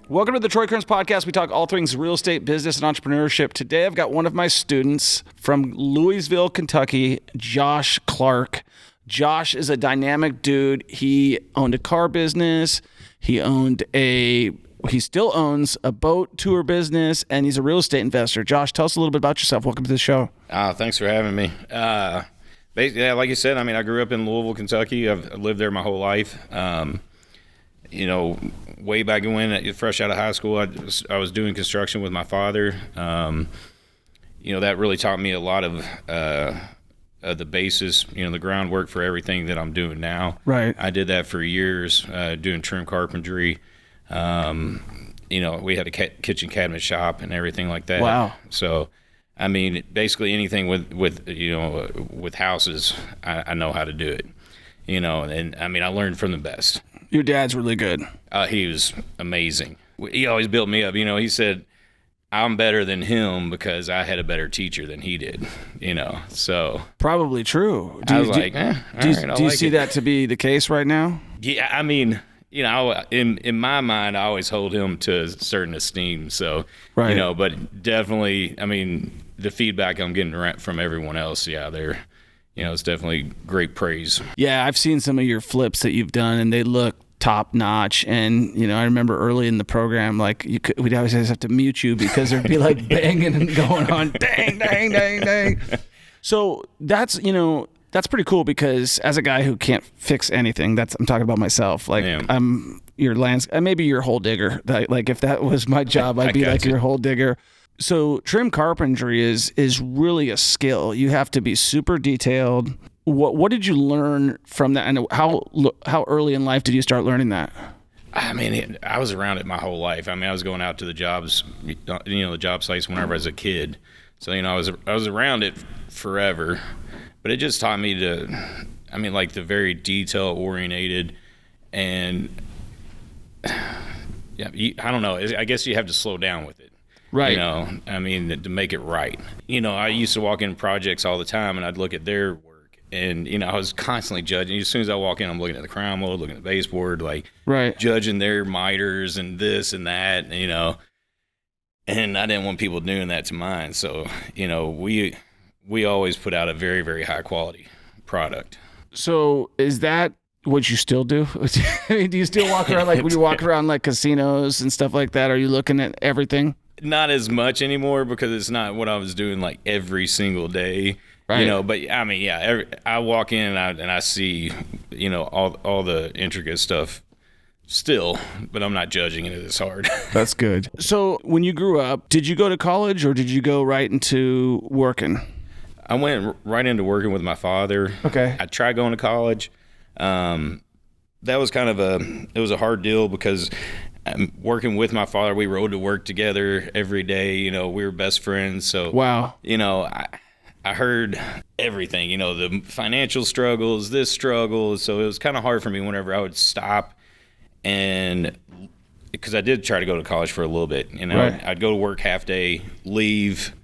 Welcome to the Troy Kearns Podcast. We talk all things real estate, business, and entrepreneurship. Today, I've got one of my students from Louisville, Kentucky, Josh Clark. Josh is a dynamic dude. He owned a car business. He still owns a boat tour business, and he's a real estate investor. Josh, tell us a little bit about yourself. Welcome to the show. Thanks for having me. Basically, like you said, I grew up in Louisville, Kentucky. I've lived there my whole life. Way back when, fresh out of high school, I was doing construction with my father. That really taught me a lot of the basis, the groundwork for everything that I'm doing now. Right. I did that for years, doing trim carpentry. We had a kitchen cabinet shop and everything like that. Wow. So, basically anything with houses, I know how to do it. I learned from the best. Your dad's really good. He was amazing. He always built me up. He said, I'm better than him because I had a better teacher than he did, so. Probably true. Do you see that to be the case right now? Yeah, in my mind, I always hold him to a certain esteem. So, right. But definitely, the feedback I'm getting from everyone else, they're, it's definitely great praise. Yeah, I've seen some of your flips that you've done, and they look top notch. And I remember early in the program, we'd always have to mute you because there'd be like banging and going on, dang, dang, dang, dang. So that's pretty cool because as a guy who can't fix anything, I'm talking about myself. I'm your maybe your hole digger. Like if that was my job, I'd be like your hole digger. So trim carpentry is really a skill. You have to be super detailed. What did you learn from that? And how early in life did you start learning that? I was around it my whole life. I was going out to the jobs, the job sites whenever I was a kid. So, I was around it forever, but it just taught me the very detail oriented and I don't know. I guess you have to slow down with it. Right. To make it right. I used to walk in projects all the time and I'd look at their work and, I was constantly judging. As soon as I walk in, I'm looking at the crown mold, looking at the baseboard, right. Judging their miters and this and that, and I didn't want people doing that to mine. So, we always put out a very, very high quality product. So is that what you still do? Do you still walk around when you walk around casinos and stuff like that? Are you looking at everything? Not as much anymore because it's not what I was doing every single day, right. But I walk in and I see, all the intricate stuff still, but I'm not judging it as hard. That's good. So when you grew up, did you go to college or did you go right into working? I went right into working with my father. Okay. I tried going to college. That was it was a hard deal because working with my father, we rode to work together every day. We were best friends. So, wow. I heard everything, the financial struggles, this struggle. So it was kind of hard for me whenever I would stop and because I did try to go to college for a little bit, right. I'd go to work half day, leave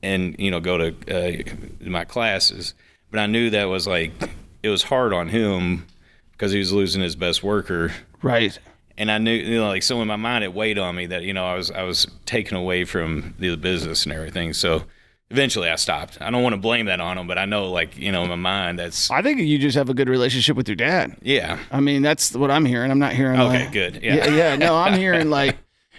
and, go to my classes. But I knew that was it was hard on him because he was losing his best worker. Right. And I knew, so in my mind, it weighed on me that, I was taken away from the business and everything. So eventually I stopped. I don't want to blame that on him, but I know, in my mind, that's... I think you just have a good relationship with your dad. Yeah. That's what I'm hearing. I'm not hearing... Okay, good. Yeah. Yeah. No, I'm hearing,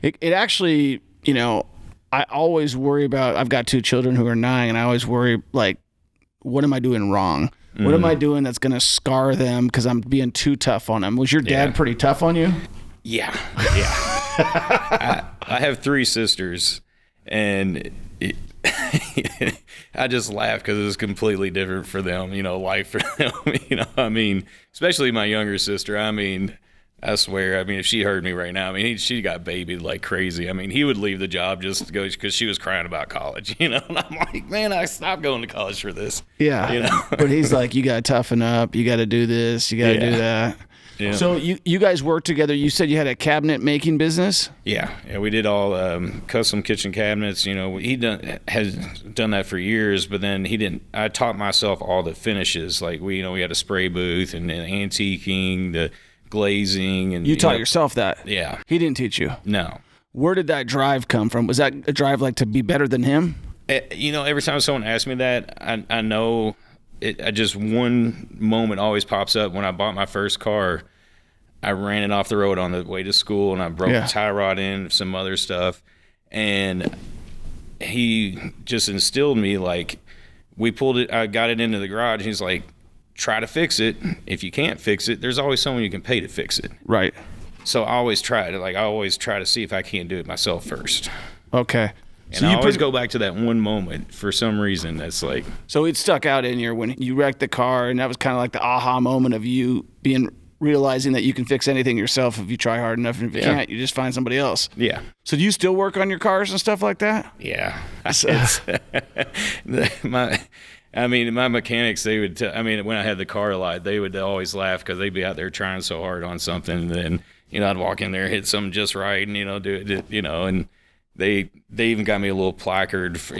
it actually, I always worry about... I've got 2 children who are 9, and I always worry, what am I doing wrong? What am I doing that's going to scar them because I'm being too tough on them? Was your dad pretty tough on you? Yeah. I have 3 sisters, and I just laugh because it was completely different for them, life for them, especially my younger sister. I swear, if she heard me right now, she got babied like crazy. He would leave the job just to go because she was crying about college, and I'm like, man, I stopped going to college for this. Yeah. But he's like, you got to toughen up. You got to do this. You got to do that. Yeah. So you guys worked together. You said you had a cabinet making business? Yeah, we did all custom kitchen cabinets. He has done that for years, but then he didn't. I taught myself all the finishes. We had a spray booth and antiquing, the glazing. And You taught yourself that? Yeah. He didn't teach you? No. Where did that drive come from? Was that a drive like to be better than him? Every time someone asks me that, I know I just one moment always pops up. When I bought my first car, I ran it off the road on the way to school, and I broke the tie rod in, some other stuff. And he just instilled me, like, we pulled it, I got it into the garage. He's like, try to fix it. If you can't fix it, there's always someone you can pay to fix it. Right. So I always try to see if I can't do it myself first. Okay. And so I always go back to that one moment for some reason. That's like, so it stuck out in you when you wrecked the car, and that was kind of like the aha moment of you realizing that you can fix anything yourself if you try hard enough, and if you can't, you just find somebody else. Yeah. So do you still work on your cars and stuff like that? Yeah. My mechanics, they would when I had the car lot, they would always laugh because they'd be out there trying so hard on something, and then, I'd walk in there, hit something just right, and, do it, and they even got me a little placard for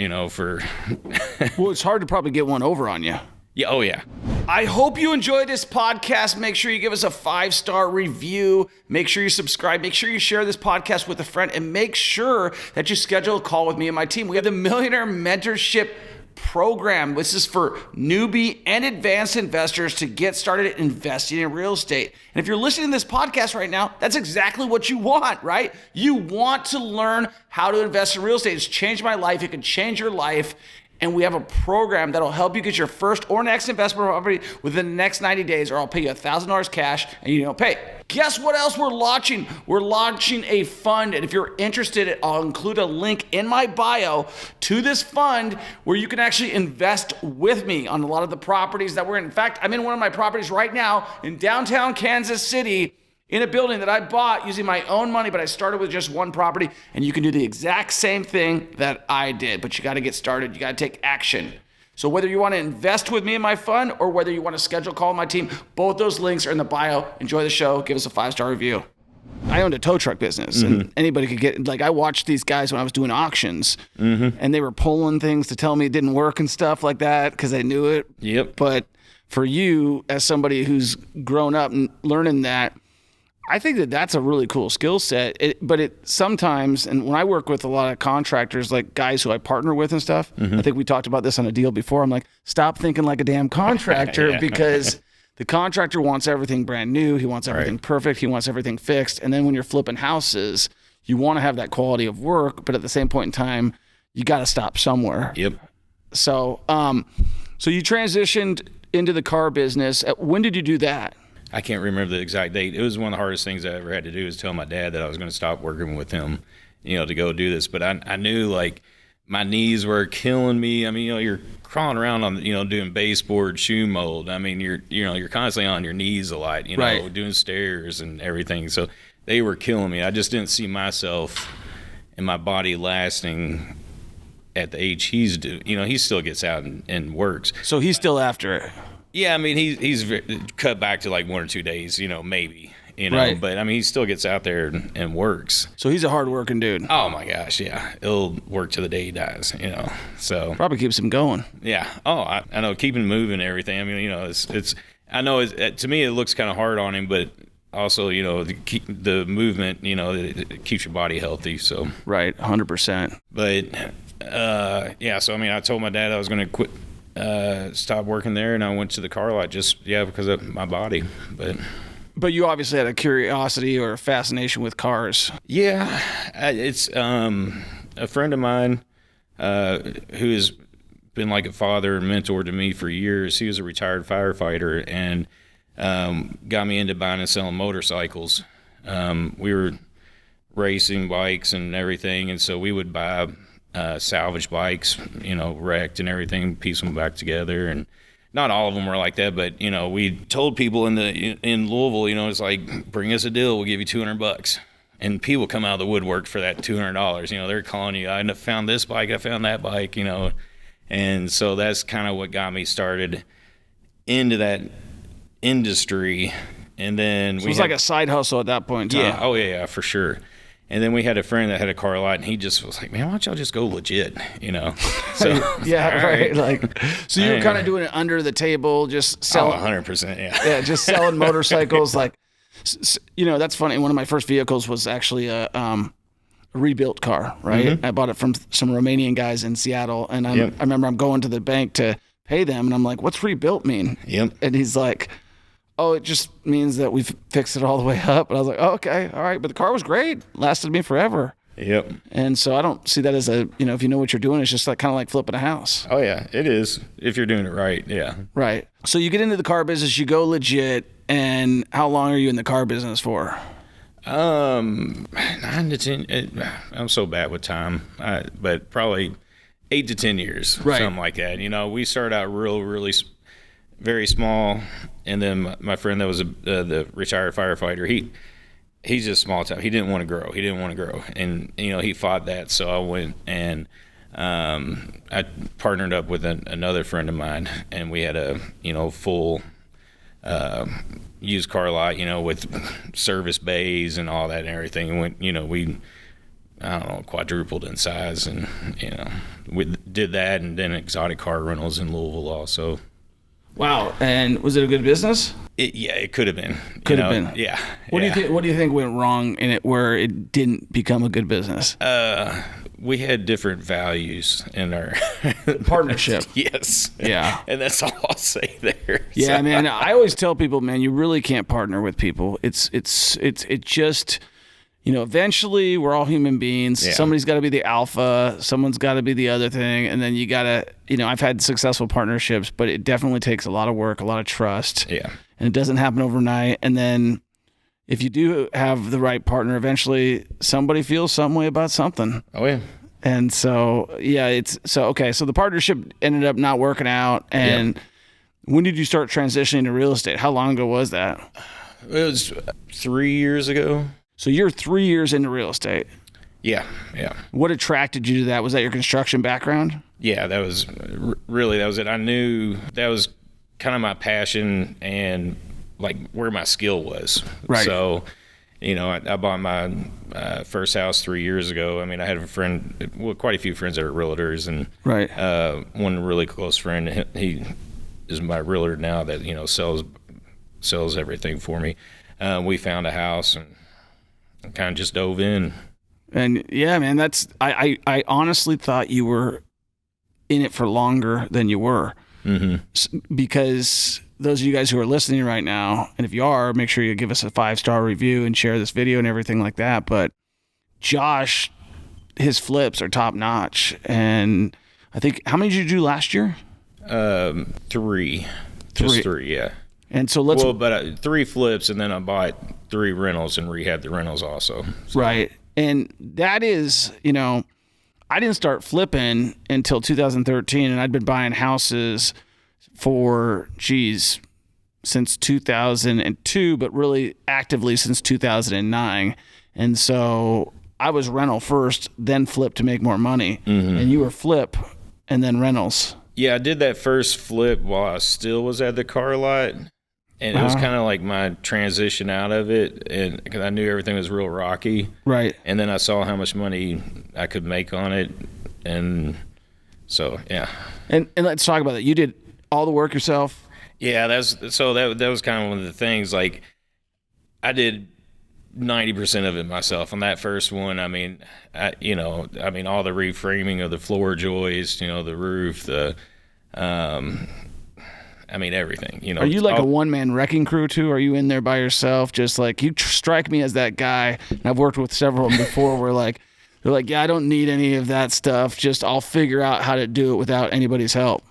Well, it's hard to probably get one over on you. Yeah. Oh, yeah. I hope you enjoyed this podcast. Make sure you give us a 5-star review. Make sure you subscribe. Make sure you share this podcast with a friend. And make sure that you schedule a call with me and my team. We have the Millionaire Mentorship Program. This is for newbie and advanced investors to get started investing in real estate. And if you're listening to this podcast right now, that's exactly what you want, right? You want to learn how to invest in real estate. It's changed my life. It can change your life. And we have a program that'll help you get your first or next investment property within the next 90 days, or I'll pay you $1,000 cash and you don't pay. Guess what else we're launching? We're launching a fund. And if you're interested, I'll include a link in my bio to this fund where you can actually invest with me on a lot of the properties that we're in. In fact, I'm in one of my properties right now in downtown Kansas City, in a building that I bought using my own money, but I started with just one property, and you can do the exact same thing that I did, but you got to get started. You got to take action. So whether you want to invest with me in my fund or whether you want to schedule a call with my team, both those links are in the bio. Enjoy the show. Give us a 5-star review. I owned a tow truck business, and anybody could get, I watched these guys when I was doing auctions, and they were pulling things to tell me it didn't work and stuff like that because they knew it. Yep. But for you, as somebody who's grown up and learning that, I think that that's a really cool skill set. But it sometimes, and when I work with a lot of contractors, like guys who I partner with and stuff, I think we talked about this on a deal before. I'm like, stop thinking like a damn contractor because the contractor wants everything brand new. He wants everything perfect. He wants everything fixed. And then when you're flipping houses, you want to have that quality of work, but at the same point in time, you got to stop somewhere. Yep. So, so you transitioned into the car business. When did you do that? I can't remember the exact date. It was one of the hardest things I ever had to do is tell my dad that I was going to stop working with him, to go do this. But I knew, like, my knees were killing me. I mean, you're crawling around on, doing baseboard, shoe mold. I mean, you're constantly on your knees a lot, doing stairs and everything. So they were killing me. I just didn't see myself and my body lasting at the age he's doing. He still gets out and works. So he's still after it. Yeah, I mean, he's cut back to like 1 or 2 days, maybe, Right. But I mean, he still gets out there and works. So he's a hard-working dude. Oh my gosh, yeah, he'll work to the day he dies, So probably keeps him going. Yeah. Oh, I know, keeping moving and everything. I mean, it's. I know to me it looks kind of hard on him, but also, the movement, it keeps your body healthy. So right, 100%. But yeah, so I mean, I told my dad I was going to quit. Stopped working there, and I went to the car lot because of my body. But you obviously had a curiosity or a fascination with cars. Yeah, it's a friend of mine who has been like a father and mentor to me for years. He was a retired firefighter and got me into buying and selling motorcycles. We were racing bikes and everything, and so we would buy salvage bikes, wrecked and everything, piece them back together. And not all of them were like that, but we told people in Louisville, it's like, bring us a deal, we'll give you $200. And people come out of the woodwork for that $200. They're calling you, I found this bike, I found that bike, and so that's kind of what got me started into that industry. And then so it was like a side hustle at that point in time. Yeah. Oh yeah, for sure. And then we had a friend that had a car lot, and he just was like, man, why don't y'all just go legit, So yeah, right. Like, so you were kind of doing it under the table, just selling. Oh, 100%, yeah. Yeah, just selling motorcycles. Like, That's funny. One of my first vehicles was actually a rebuilt car, right? Mm-hmm. I bought it from some Romanian guys in Seattle, and I remember I'm going to the bank to pay them, and I'm like, "What's rebuilt mean?" Yep. And he's like, "Oh, it just means that we've fixed it all the way up." And I was like, "Oh, okay, all right." But the car was great, lasted me forever. Yep. And so I don't see that as if you know what you're doing, it's just like kind of like flipping a house. Oh yeah, it is if you're doing it right. Yeah. Right. So you get into the car business, you go legit, and how long are you in the car business for? 9 to 10. I'm so bad with time, but probably 8 to 10 years, right. Something like that. We started out really very small, and then my friend that was the retired firefighter, he's just small time. He didn't want to grow, and he fought that. So I went and I partnered up with another friend of mine, and we had a full used car lot, with service bays and all that and everything. And we quadrupled in size, and we did that, and then exotic car rentals in Louisville also. Wow. And was it a good business? It could have been. Could have been. Yeah. What do you think went wrong in it where it didn't become a good business? We had different values in our partnership. Yes. Yeah. And that's all I'll say there. Yeah, so. Man, I always tell people, man, you really can't partner with people. It just, eventually we're all human beings. Yeah. Somebody's got to be the alpha. Someone's got to be the other thing. And then you got to, I've had successful partnerships, but it definitely takes a lot of work, a lot of trust. Yeah. And it doesn't happen overnight. And then if you do have the right partner, eventually somebody feels some way about something. Oh, yeah. And so, so the partnership ended up not working out. And when did you start transitioning to real estate? How long ago was that? It was 3 years ago. So you're 3 years into real estate. Yeah. What attracted you to that? Was that your construction background? Yeah, that was it. I knew that was kind of my passion and like where my skill was. Right. So, I bought my first house 3 years ago. I mean, I had quite a few friends that are realtors, and right. One really close friend, he is my realtor now that, sells everything for me. We found a house and kind of just dove in. And yeah, man, I honestly thought you were in it for longer than you were. Mm-hmm. Because those of you guys who are listening right now, and if you are, make sure you give us a 5-star review and share this video and everything like that. But Josh, his flips are top notch. And I think, how many did you do last year? 3. Just 3, yeah. And so but 3 flips, and then I bought 3 rentals and rehabbed the rentals also. So. Right. And that is, I didn't start flipping until 2013, and I'd been buying houses for, since 2002, but really actively since 2009. And so I was rental first, then flip to make more money. Mm-hmm. And you were flip and then rentals. Yeah, I did that first flip while I still was at the car lot. And it was kind of like my transition out of it, and because I knew everything was real rocky. Right. And then I saw how much money I could make on it, and so yeah. And let's talk about that. You did all the work yourself? Yeah, that was kind of one of the things. Like, I did 90% of it myself on that first one. I mean, all the reframing of the floor joists, the roof, everything, Are you like a one-man wrecking crew too? Are you in there by yourself? Just like, you strike me as that guy. And I've worked with several of them before where they're like, yeah, I don't need any of that stuff. Just I'll figure out how to do it without anybody's help.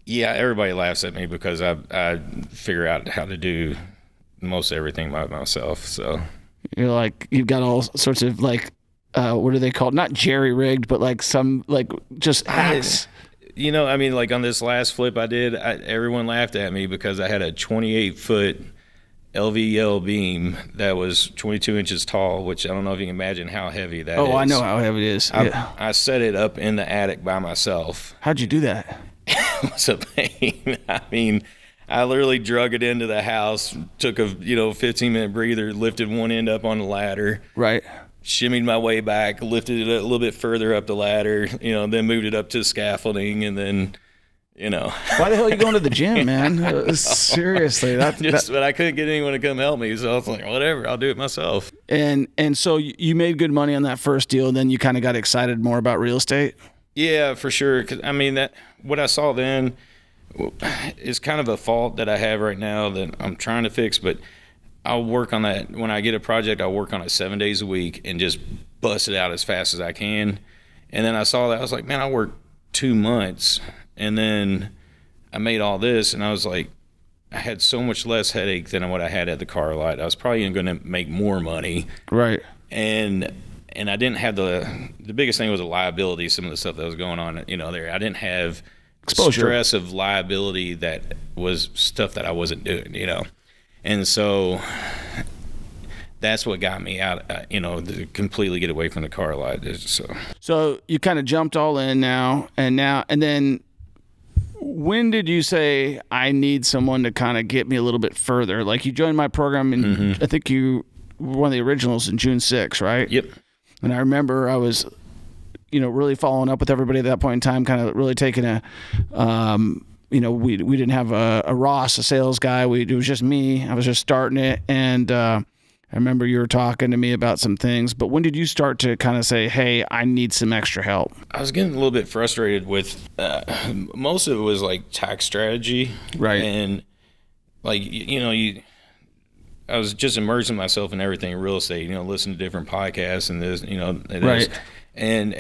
Yeah, everybody laughs at me because I figure out how to do most everything by myself. So you're like, you've got all sorts of what are they called? Not jerry-rigged, but just hacks. On this last flip I did, everyone laughed at me because I had a 28-foot LVL beam that was 22 inches tall, which I don't know if you can imagine how heavy that is. Oh, I know how heavy it is. I set it up in the attic by myself. How'd you do that? It was a pain. I literally drug it into the house, took a 15-minute breather, lifted one end up on the ladder. Right. Shimmied my way back, lifted it a little bit further up the ladder, then moved it up to scaffolding, and then, you know. Why the hell are you going to the gym, man? Seriously, but I couldn't get anyone to come help me, so I was like, whatever, I'll do it myself. And so you made good money on that first deal, and then you kind of got excited more about real estate. Yeah, for sure. 'Cause, I mean, that what I saw then is kind of a fault that I have right now that I'm trying to fix, but I'll work on that. When I get a project, I'll work on it 7 days a week and just bust it out as fast as I can. And then I saw that, I was like, man, I worked 2 months, and then I made all this, and I was like, I had so much less headache than what I had at the car lot. I was probably going to make more money. Right. And I didn't have the biggest thing was the liability, some of the stuff that was going on, you know, there. I didn't have exposure, stress of liability that was stuff that I wasn't doing, you know. And so that's what got me out, you know, to completely get away from the car lot. So you kind of jumped all in now, and then when did you say, I need someone to kind of get me a little bit further? Like, you joined my program, and I think you were one of the originals in June 6th, right? Yep. And I remember I was, you know, really following up with everybody at that point in time, kind of really taking a, you know, we didn't have a Ross, a sales guy. It was just me. I was just starting it. And I remember you were talking to me about some things. But when did you start to kind of say, hey, I need some extra help? I was getting a little bit frustrated with most of it was like tax strategy. Right. And like, you know, I was just immersing myself in everything in real estate, you know, listening to different podcasts and this, you know, right. And,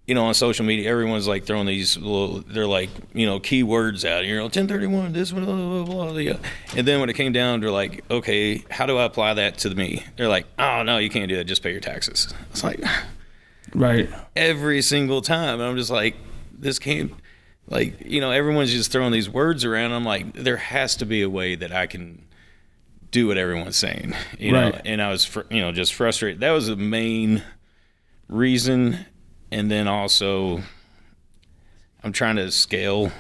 you know, on social media, everyone's like throwing these little, they're like, you know, keywords out, you know, 1031, this, blah, blah, blah, blah. And then when it came down to like, okay, how do I apply that to me? They're like, oh, no, you can't do that. Just pay your taxes. It's like, right. Every single time. And I'm just like, this can't, like, you know, everyone's just throwing these words around. I'm like, there has to be a way that I can do what everyone's saying, you know. And I was, you know, just frustrated. That was the main reason. And then also, I'm trying to scale,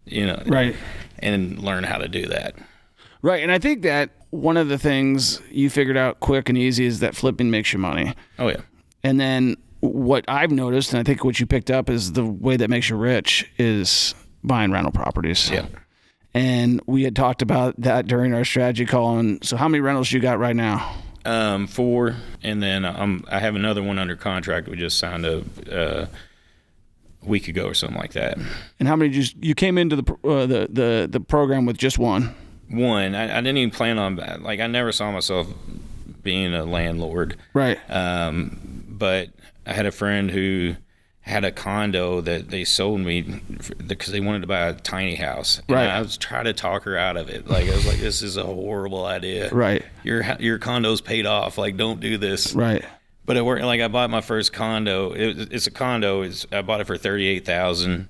you know, right, and learn how to do that. Right, and I think that one of the things you figured out quick and easy is that flipping makes you money. Oh yeah. And then what I've noticed, and I think what you picked up, is the way that makes you rich is buying rental properties. Yeah. And we had talked about that during our strategy call. And so, how many rentals you got right now? 4, and then I have another one under contract. We just signed a week ago or something like that. And how many you came into the program with? Just one. One. I didn't even plan on, like, I never saw myself being a landlord. Right. But I had a friend who had a condo that they sold me because they wanted to buy a tiny house. And right. I was trying to talk her out of it. Like, I was like, this is a horrible idea. Right. Your condo's paid off. Like, don't do this. Right. But it worked. Like, I bought my first condo. It's a condo. I bought it for $38,000.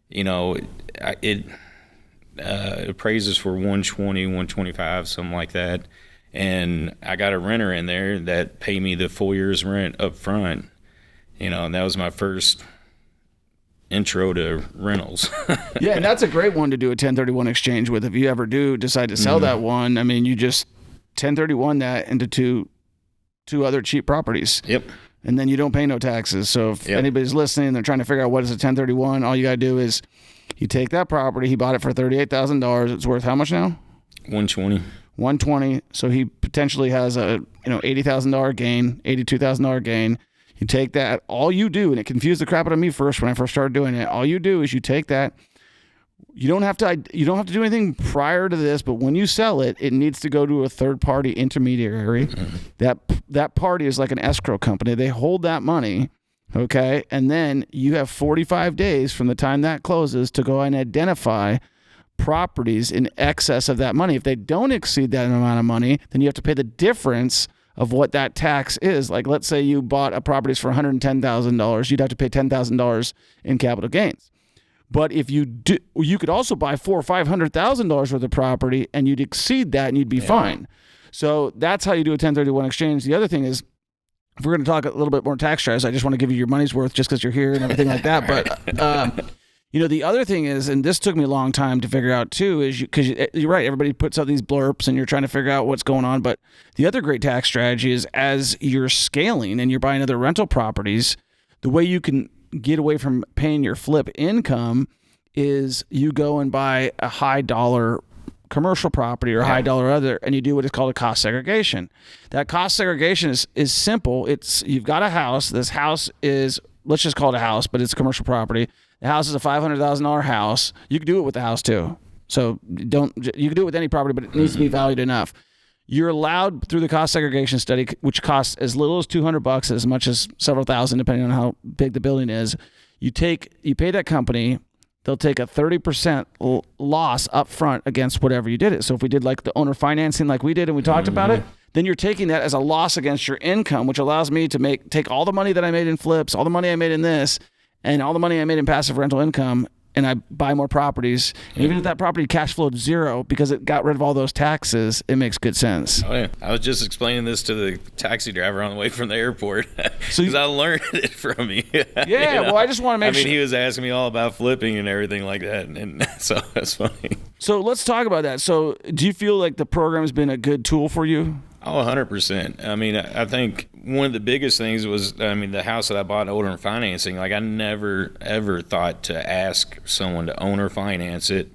You know, it appraises for $120,000, $125,000, something like that. And I got a renter in there that paid me the 4 years rent up front. You know, and that was my first intro to rentals. Yeah, and that's a great one to do a 1031 exchange with. If you ever do decide to sell that one, I mean, you just 1031 that into two other cheap properties. Yep. And then you don't pay no taxes. So if anybody's listening and they're trying to figure out what is a 1031, all you got to do is you take that property. He bought it for $38,000. It's worth how much now? $120,000. So he potentially has a $80,000 gain, $82,000 gain. You take that, all you do, and it confused the crap out of me first when I first started doing it. All you do is you take that. You don't have to do anything prior to this, but when you sell it, it needs to go to a third-party intermediary. Mm-hmm. That party is like an escrow company. They hold that money, okay? And then you have 45 days from the time that closes to go and identify properties in excess of that money. If they don't exceed that amount of money, then you have to pay the difference of what that tax is. Like, let's say you bought a property for $110,000, you'd have to pay $10,000 in capital gains. But if you do, you could also buy $400,000 or $500,000 worth of property, and you'd exceed that, and you'd be fine. So that's how you do a 1031 exchange. The other thing is, if we're going to talk a little bit more tax strategies, I just want to give you your money's worth just because you're here and everything like that. But the other thing is, and this took me a long time to figure out too, is because you're right, everybody puts out these blurps and you're trying to figure out what's going on. But the other great tax strategy is, as you're scaling and you're buying other rental properties, the way you can get away from paying your flip income is you go and buy a high dollar commercial property or high dollar other, and you do what is called a cost segregation. That cost segregation is simple. You've got a house. This house is, let's just call it a house, but it's commercial property. The house is a $500,000 house. You can do it with the house too. So you can do it with any property, but it needs to be valued enough. You're allowed through the cost segregation study, which costs as little as $200, as much as several thousand, depending on how big the building is. You pay that company. They'll take a 30% loss up front against whatever you did it. So if we did like the owner financing like we did and we talked about it, then you're taking that as a loss against your income, which allows me to take all the money that I made in flips, all the money I made in this, and all the money I made in passive rental income, and I buy more properties. And even if that property cash flowed zero because it got rid of all those taxes, it makes good sense. Oh yeah, I was just explaining this to the taxi driver on the way from the airport because I learned it from you. Yeah, you know? Well, I just want to make sure. He was asking me all about flipping and everything like that, and so that's funny. So let's talk about that. So do you feel like the program has been a good tool for you? Oh, 100%. I mean, I think one of the biggest things was, the house that I bought in owner financing, like I never, ever thought to ask someone to owner finance it.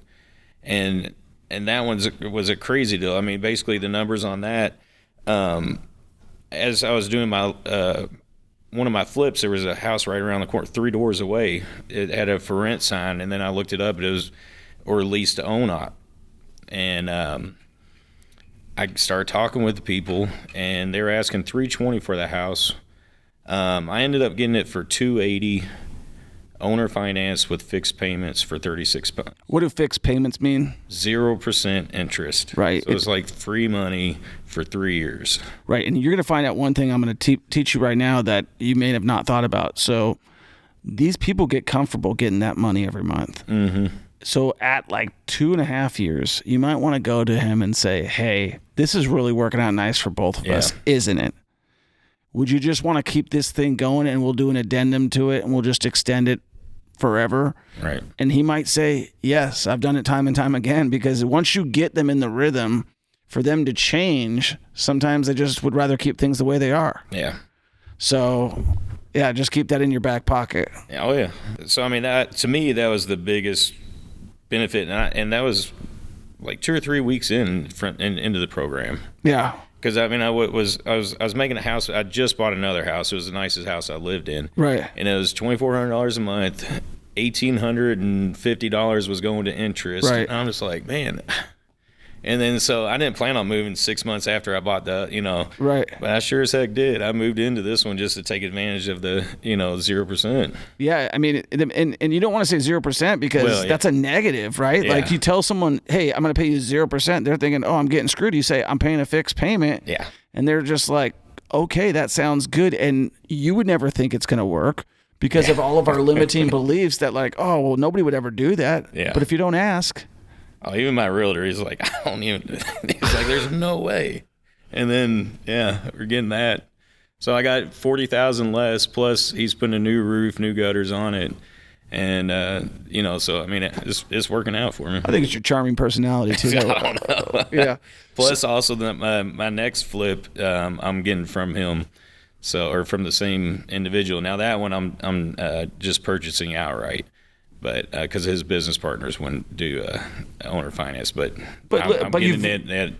And that was a crazy deal. I mean, basically the numbers on that, as I was doing my, one of my flips, there was a house right around the corner, 3 doors away. It had a for rent sign, and then I looked it up. It was, or lease to own op. And, I started talking with the people, and they were asking $320 for the house. I ended up getting it for $280, owner finance with fixed payments for $36. What do fixed payments mean? 0% interest. Right. So it's like free money for 3 years. Right, and you're going to find out one thing I'm going to teach you right now that you may have not thought about. So these people get comfortable getting that money every month. Mm-hmm. So at like 2.5 years, you might want to go to him and say, hey, this is really working out nice for both of us, isn't it? Would you just want to keep this thing going and we'll do an addendum to it and we'll just extend it forever? Right. And he might say, yes, I've done it time and time again, because once you get them in the rhythm, for them to change, sometimes they just would rather keep things the way they are. Yeah. So, yeah, just keep that in your back pocket. Oh, yeah. So, I mean, to me, that was the biggest benefit, and that was like 2 or 3 weeks into the program. Yeah, because I mean, I was making a house. I just bought another house. It was the nicest house I lived in. Right, and it was $2,400 a month. $1,850 was going to interest. Right, and I'm just like, man. And then, so I didn't plan on moving 6 months after I bought right. But I sure as heck did. I moved into this one just to take advantage of the, 0%. Yeah. I mean, and you don't want to say 0% because that's a negative, right? Yeah. Like you tell someone, hey, I'm going to pay you 0%. They're thinking, oh, I'm getting screwed. You say, I'm paying a fixed payment. Yeah. And they're just like, okay, that sounds good. And you would never think it's going to work because of all of our limiting beliefs that like, oh, well, nobody would ever do that. Yeah. But if you don't ask. Oh, even my realtor, he's like, I don't even, he's like, there's no way. And then, we're getting that. So I got $40,000 less, plus he's putting a new roof, new gutters on it. And, so, I mean, it's working out for me. I think it's your charming personality, too. I don't know. Yeah. Plus, also, my next flip, I'm getting from him. Or from the same individual. Now, that one, I'm just purchasing outright. But because his business partners wouldn't do owner finance, but I'm getting it.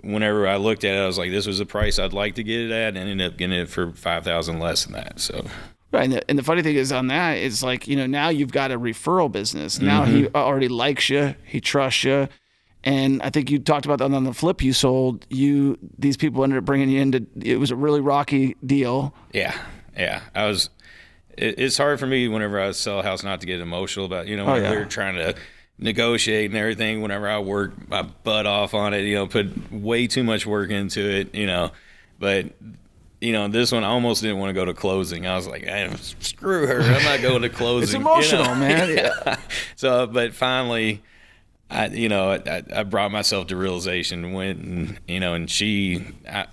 Whenever I looked at it, I was like, "This was the price I'd like to get it at," and ended up getting it for $5,000 less than that. So, right, and the funny thing is on that is like now you've got a referral business. Now he already likes you, he trusts you, and I think you talked about that on the flip you sold. These people ended up bringing you into. It was a really rocky deal. Yeah. It's hard for me whenever I sell a house not to get emotional about, they're trying to negotiate and everything. Whenever I work my butt off on it, put way too much work into it, But, this one I almost didn't want to go to closing. I was like, screw her. I'm not going to closing. It's emotional, man. Yeah. So, but finally, I brought myself to realization, went and she, I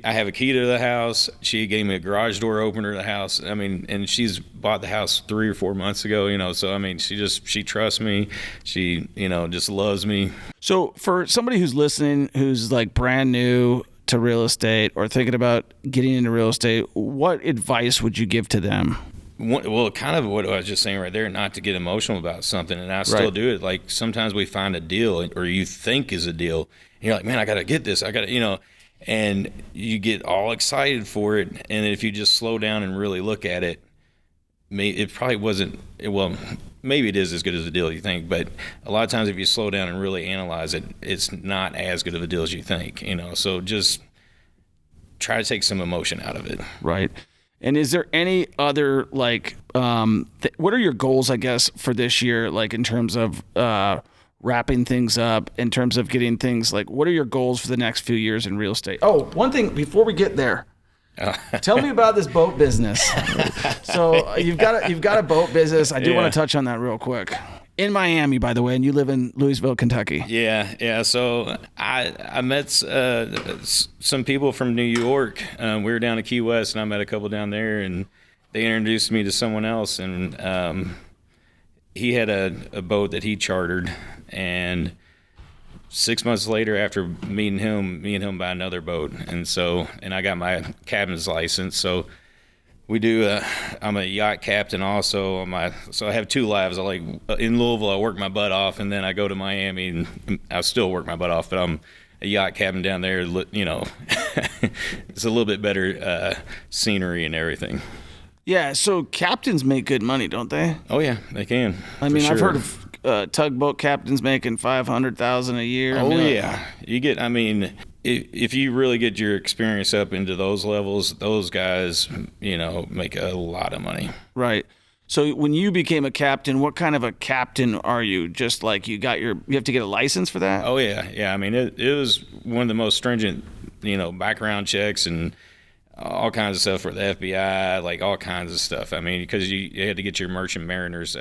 have a key to the house. She gave me a garage door opener to the house. I mean, and she's bought the house 3 or 4 months ago, so, I mean, she trusts me. She, just loves me. So for somebody who's listening, who's like brand new to real estate or thinking about getting into real estate, what advice would you give to them? Well, kind of what I was just saying right there, not to get emotional about something, and I still do it. Like sometimes we find a deal, or you think is a deal, and you're like, man, I got to get this. I got to, and you get all excited for it. And if you just slow down and really look at it, it probably wasn't, well, maybe it is as good as a deal you think, but a lot of times if you slow down and really analyze it, it's not as good of a deal as you think, so just try to take some emotion out of it. Right. And is there any other, like, what are your goals, I guess, for this year, like in terms of wrapping things up, in terms of getting things, like, what are your goals for the next few years in real estate? Oh, one thing before we get there. Tell me about this boat business. So you've got a boat business. I do want to touch on that real quick. In Miami, by the way, and you live in Louisville, Kentucky. Yeah. So I met some people from New York. We were down at Key West, and I met a couple down there, and they introduced me to someone else, and he had a boat that he chartered, and 6 months later, after meeting him, me and him buy another boat, and I got my captain's license. So we do. I'm a yacht captain also. So I have two lives. In Louisville, I work my butt off, and then I go to Miami, and I still work my butt off. But I'm a yacht captain down there. It's a little bit better scenery and everything. Yeah. So captains make good money, don't they? Oh yeah, they can. I mean, sure. I've heard of tugboat captains making $500,000 a year. Oh, yeah. You get, if you really get your experience up into those levels, those guys, make a lot of money. Right. So when you became a captain, what kind of a captain are you? Just like you have to get a license for that? Oh, yeah. Yeah. It was one of the most stringent, background checks and all kinds of stuff for the FBI, like all kinds of stuff. Because you had to get your merchant mariner's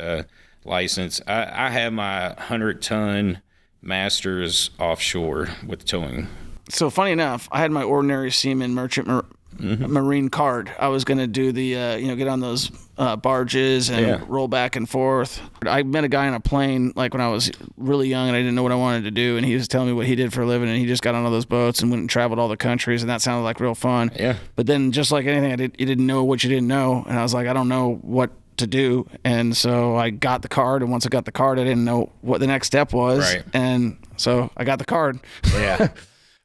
license. I have my 100-ton masters offshore with towing. So funny enough, I had my ordinary seaman merchant marine card. I was going to do the get on those barges and roll back and forth. I met a guy on a plane like when I was really young, and I didn't know what I wanted to do, and he was telling me what he did for a living, and he just got on all those boats and went and traveled all the countries, and that sounded like real fun. Yeah. But then just like anything, you didn't know what you didn't know, and I was like, I don't know what to do, and so I got the card, and once I got the card, I didn't know what the next step was, right. And so I got the card. Yeah.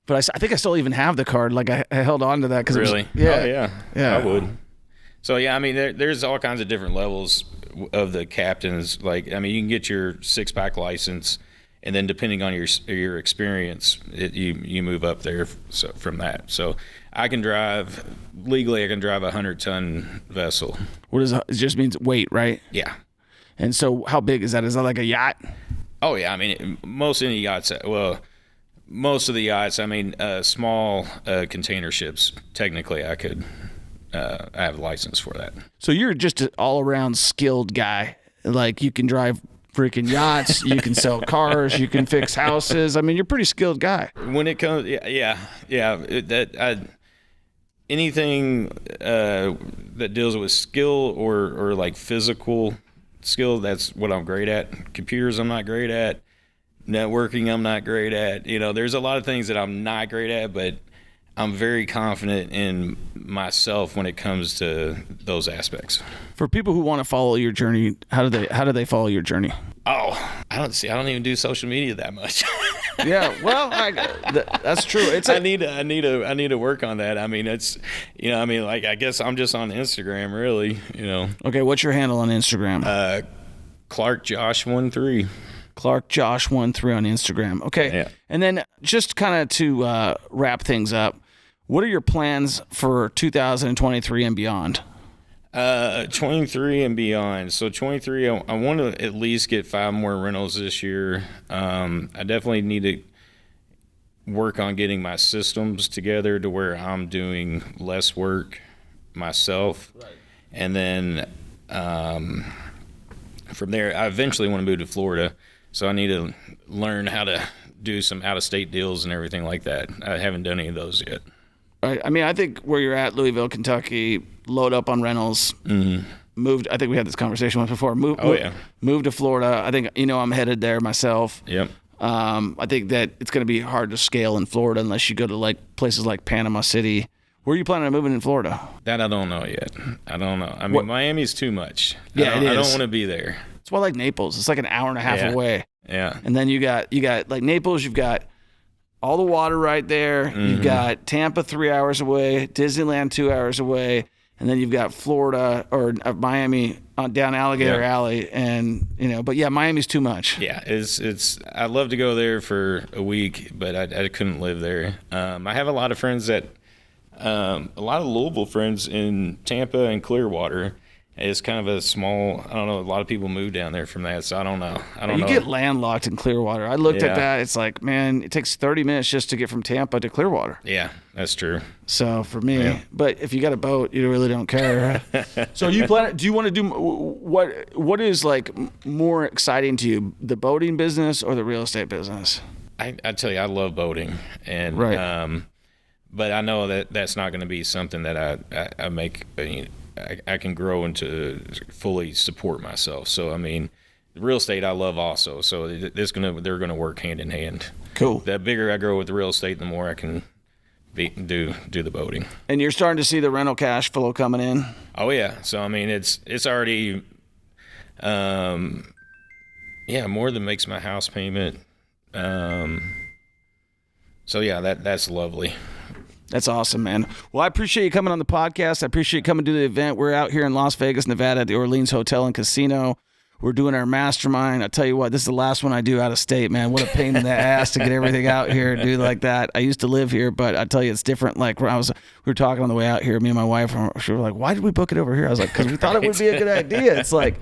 But I think I still even have the card. Like I held on to that because really, yeah, I would. So yeah, there's all kinds of different levels of the captains. Like you can get your 6-pack license, and then depending on your experience, you move up there. So from that, so I can drive legally. I can drive a 100-ton vessel. What is it? Just means weight, right? Yeah. And so, how big is that? Is that like a yacht? Oh yeah, most of the yachts. Most of the yachts. Small container ships. Technically, I have a license for that. So you're just an all-around skilled guy. Like you can drive freaking yachts, you can sell cars, you can fix houses. You're a pretty skilled guy. When it comes, anything that deals with skill or like physical skill, that's what I'm great at. Computers, I'm not great at. Networking, I'm not great at. There's a lot of things that I'm not great at, but I'm very confident in myself when it comes to those aspects. For people who want to follow your journey, how do they follow your journey? Oh, I don't even do social media that much. Yeah, well, that's true. I need to work on that. It's I guess I'm just on Instagram, really. Okay, what's your handle on Instagram? Clark Josh 13. Clark Josh 13 on Instagram. Okay, yeah. And then just kind of to wrap things up, what are your plans for 2023 and beyond? 23 and beyond. So 23, I want to at least get 5 more rentals this year. I definitely need to work on getting my systems together to where I'm doing less work myself. Right. And then from there, I eventually want to move to Florida. So I need to learn how to do some out-of-state deals and everything like that. I haven't done any of those yet. Right. I think where you're at, Louisville, Kentucky, load up on rentals. Mm-hmm. Moved. I think we had this conversation once before. Moved to Florida. I think I'm headed there myself. Yep. I think that it's going to be hard to scale in Florida unless you go to like places like Panama City, Where are you planning on moving in Florida? That I don't know yet. I don't know. I mean, Miami's too much. Yeah, it is. I don't want to be there. It's like Naples. It's like an hour and a half away. Yeah. And then you got like Naples, you've got all the water right there. Mm-hmm. You've got Tampa 3 hours away, Disneyland 2 hours away, and then you've got Florida or Miami down Alligator Alley, and but Miami's too much. Yeah, it's. I'd love to go there for a week, but I couldn't live there. I have a lot of friends a lot of Louisville friends in Tampa and Clearwater. It's kind of a small, I don't know, a lot of people move down there from that, so I don't know. You get landlocked in Clearwater. I looked at that. It's like, man, it takes 30 minutes just to get from Tampa to Clearwater. Yeah, that's true. So for me, but if you got a boat, you really don't care. So do you want to do, what is like more exciting to you, the boating business or the real estate business? I tell you, I love boating. And, but I know that that's not going to be something that I make, I can grow into fully support myself. So, I mean, real estate I love also. So they're going to work hand in hand. Cool. The bigger I grow with the real estate, the more I can do the boating. And you're starting to see the rental cash flow coming in? Oh, yeah. So, I mean, it's already, more than makes my house payment. So, yeah, that's lovely. That's awesome, man. Well, I appreciate you coming on the podcast. I appreciate you coming to the event. We're out here in Las Vegas, Nevada at the Orleans Hotel and Casino. We're doing our mastermind. I tell you what, this is the last one I do out of state, man. What a pain in the ass to get everything out here and do like that. I used to live here, but I tell you, it's different. Like when we were talking on the way out here, me and my wife, she was like, why did we book it over here? I was like, because we thought it would be a good idea. It's like,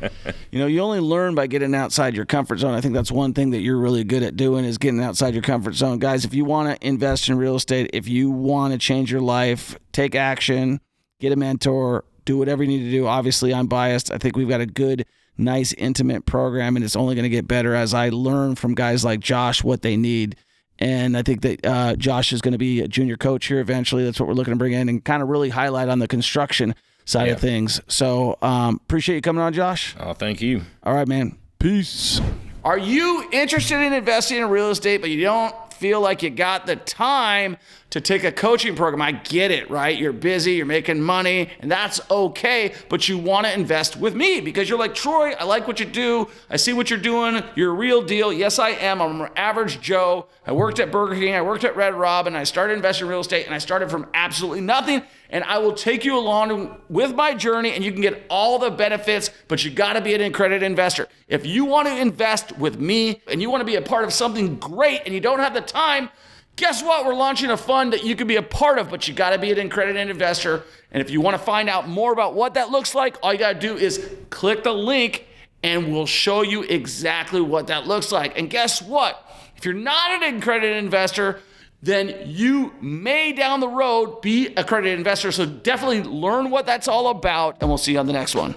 you only learn by getting outside your comfort zone. I think that's one thing that you're really good at doing is getting outside your comfort zone. Guys, if you want to invest in real estate, if you want to change your life, take action, get a mentor, do whatever you need to do. Obviously, I'm biased. I think we've got a good, nice, intimate program, and it's only going to get better as I learn from guys like Josh what they need. And I think that Josh is going to be a junior coach here eventually. That's what we're looking to bring in and kind of really highlight on the construction side of things. So appreciate you coming on, Josh. Oh, thank you. All right, man. Peace. Are you interested in investing in real estate, but you don't feel like you got the time to take a coaching program? I get it, right? You're busy, you're making money, and that's okay, but you want to invest with me because you're like, Troy, I like what you do. I see what you're doing. You're a real deal. Yes, I am. I'm an average Joe. I worked at Burger King. I worked at Red Robin. I started investing in real estate, and I started from absolutely nothing, and I will take you along with my journey, and you can get all the benefits, but you got to be an accredited investor. If you want to invest with me and you want to be a part of something great and you don't have the time, guess what? We're launching a fund that you can be a part of, but you got to be an accredited investor. And if you want to find out more about what that looks like, all you got to do is click the link and we'll show you exactly what that looks like. And guess what? If you're not an accredited investor, then you may down the road be an accredited investor. So definitely learn what that's all about, and we'll see you on the next one.